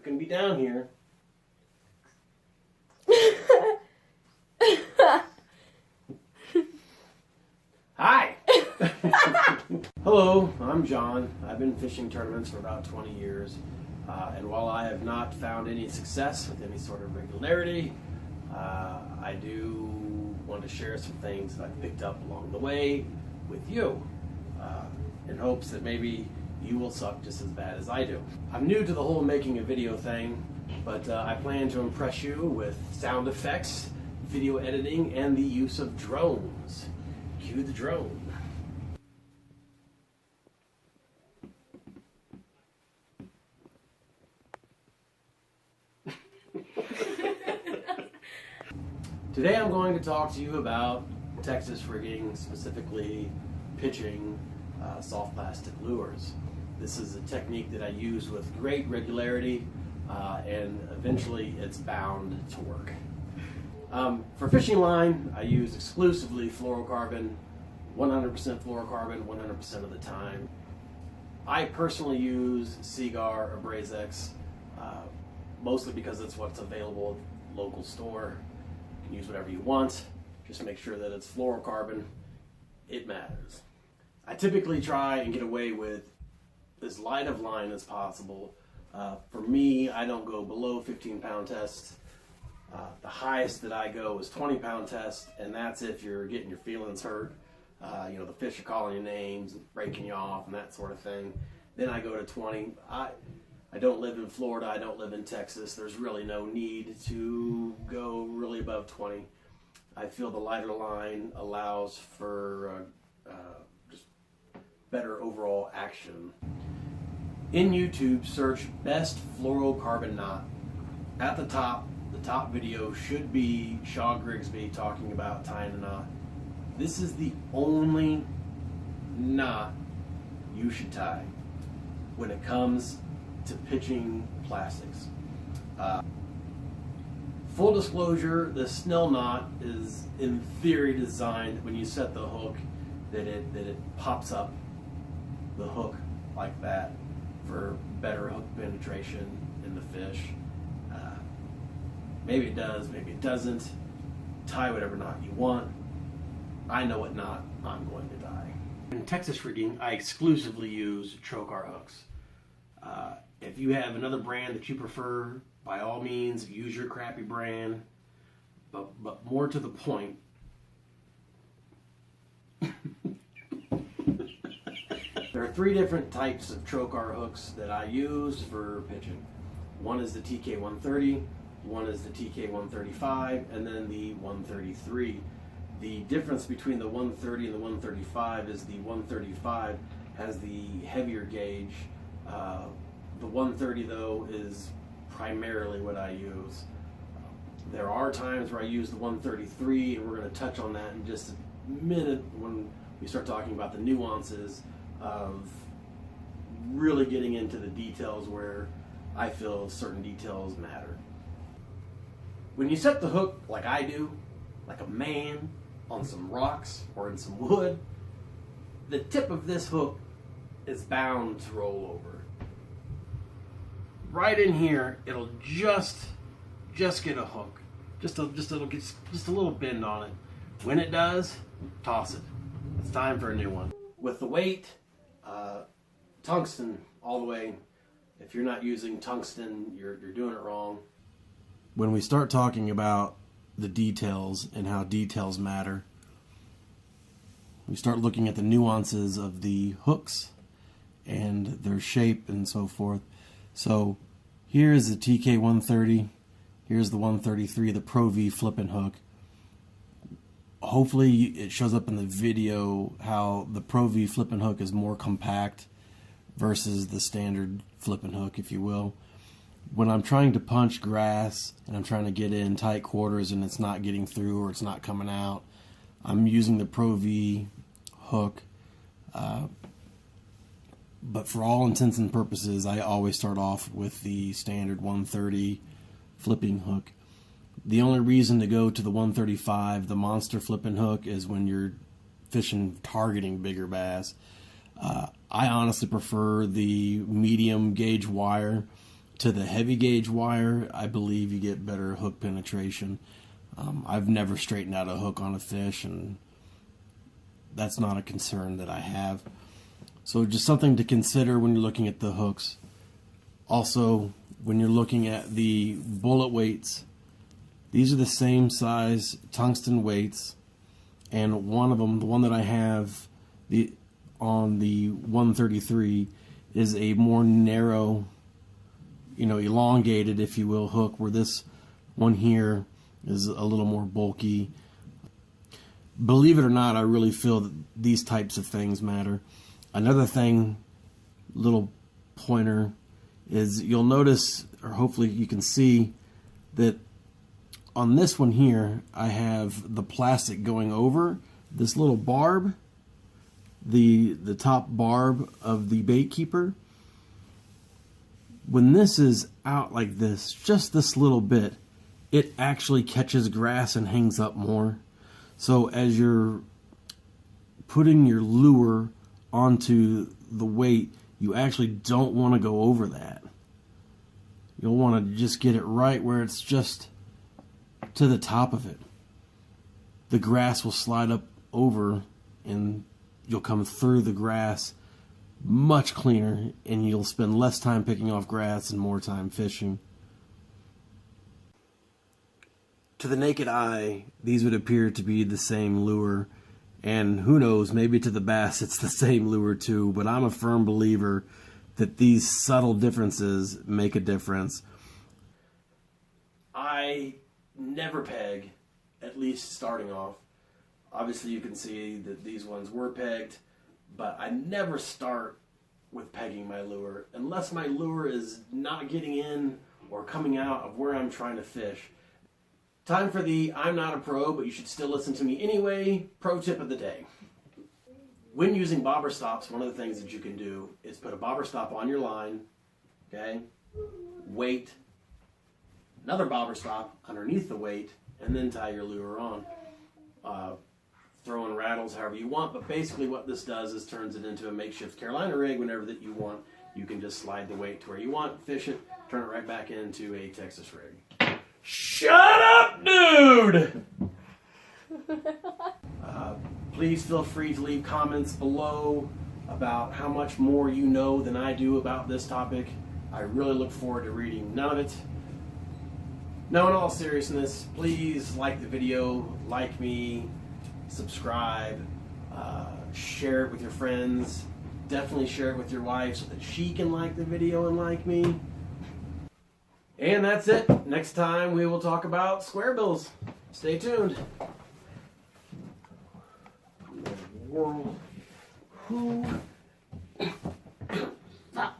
can be down here. Hi! Hello, I'm John. I've been fishing tournaments for about 20 years. And while I have not found any success with any sort of regularity, I do want to share some things that I've picked up along the way with you, in hopes that maybe you will suck just as bad as I do. I'm new to the whole making a video thing, but I plan to impress you with sound effects, video editing, and the use of drones. Cue the drone. Today I'm going to talk to you about Texas rigging, specifically pitching soft plastic lures. This is a technique that I use with great regularity, and eventually it's bound to work. For fishing line, I use exclusively fluorocarbon, 100% fluorocarbon, 100% of the time. I personally use Seagar or Brazex, mostly because it's what's available at the local store. You can use whatever you want, just make sure that it's fluorocarbon. It matters. I typically try and get away with as light of line as possible. For me, I don't go below 15-pound test. The highest that I go is 20-pound test, and that's if you're getting your feelings hurt. You know, the fish are calling your names, breaking you off, and that sort of thing. Then I go to 20. I don't live in Florida. I don't live in Texas. There's really no need to go really above 20. I feel the lighter line allows for just better overall action. In YouTube, search best fluorocarbon knot. At the top video should be Shaw Grigsby talking about tying a knot. This is the only knot you should tie when it comes to pitching plastics. Full disclosure, the snell knot is in theory designed when you set the hook that it pops up the hook like that for better hook penetration in the fish. Maybe it does, maybe it doesn't. Tie whatever knot you want. I know what knot I'm going to tie. In Texas rigging, I exclusively use Trokar hooks. If you have another brand that you prefer, by all means, use your crappy brand. But more to the point, there are 3 different types of Trokar hooks that I use for pitching. One is the TK130, one is the TK135, and then the 133. The difference between the 130 and the 135 is the 135 has the heavier gauge. The 130 though is primarily what I use. There are times where I use the 133, and we're going to touch on that in just a minute when we start talking about the nuances of really getting into the details where I feel certain details matter. When you set the hook like I do, like a man on some rocks or in some wood, the tip of this hook is bound to roll over. Right in here, it'll just get a hook, just a little bend on it. When it does, toss it. It's time for a new one. With the weight, tungsten all the way. If you're not using tungsten, you're doing it wrong. When we start talking about the details and how details matter, we start looking at the nuances of the hooks and their shape and so forth. So here's the TK130, here's the 133, the Pro V flipping hook. Hopefully it shows up in the video how the Pro V flipping hook is more compact versus the standard flipping hook, if you will. When I'm trying to punch grass and I'm trying to get in tight quarters and it's not getting through or it's not coming out, I'm using the Pro V hook. But for all intents and purposes, I always start off with the standard 130 flipping hook. The only reason to go to the 135, the monster flipping hook, is when you're fishing targeting bigger bass. I honestly prefer the medium gauge wire to the heavy gauge wire, I believe you get better hook penetration. I've never straightened out a hook on a fish, and that's not a concern that I have. So just something to consider when you're looking at the hooks. Also, when you're looking at the bullet weights, these are the same size tungsten weights, and one of them, the one that I have on the 133, is a more narrow, elongated, if you will, hook, where this one here is a little more bulky. Believe it or not, I really feel that these types of things matter. Another thing, little pointer, is you'll notice, or hopefully you can see, that on this one here, I have the plastic going over this little barb, the top barb of the bait keeper. When this is out like this, just this little bit, it actually catches grass and hangs up more. So as you're putting your lure onto the weight, you actually don't want to go over that. You'll want to just get it right where it's just to the top of it. The grass will slide up over and you'll come through the grass much cleaner, and you'll spend less time picking off grass and more time fishing. To the naked eye, these would appear to be the same lure, and who knows, maybe to the bass it's the same lure too, but I'm a firm believer that these subtle differences make a difference. I never peg, at least starting off. Obviously you can see that these ones were pegged, but I never start with pegging my lure unless my lure is not getting in or coming out of where I'm trying to fish. Time for the I'm not a pro, but you should still listen to me anyway, pro tip of the day. When using bobber stops, one of the things that you can do is put a bobber stop on your line, okay? Weight, another bobber stop underneath the weight, and then tie your lure on. Throw in rattles however you want, but basically what this does is turns it into a makeshift Carolina rig. Whenever that you want, you can just slide the weight to where you want, fish it, turn it right back into a Texas rig. Shut up, dude! Please feel free to leave comments below about how much more you know than I do about this topic. I really look forward to reading none of it. Now, in all seriousness, please like the video, like me, subscribe, share it with your friends. Definitely share it with your wife so that she can like the video and like me. And that's it. Next time we will talk about square bills. Stay tuned. World. Who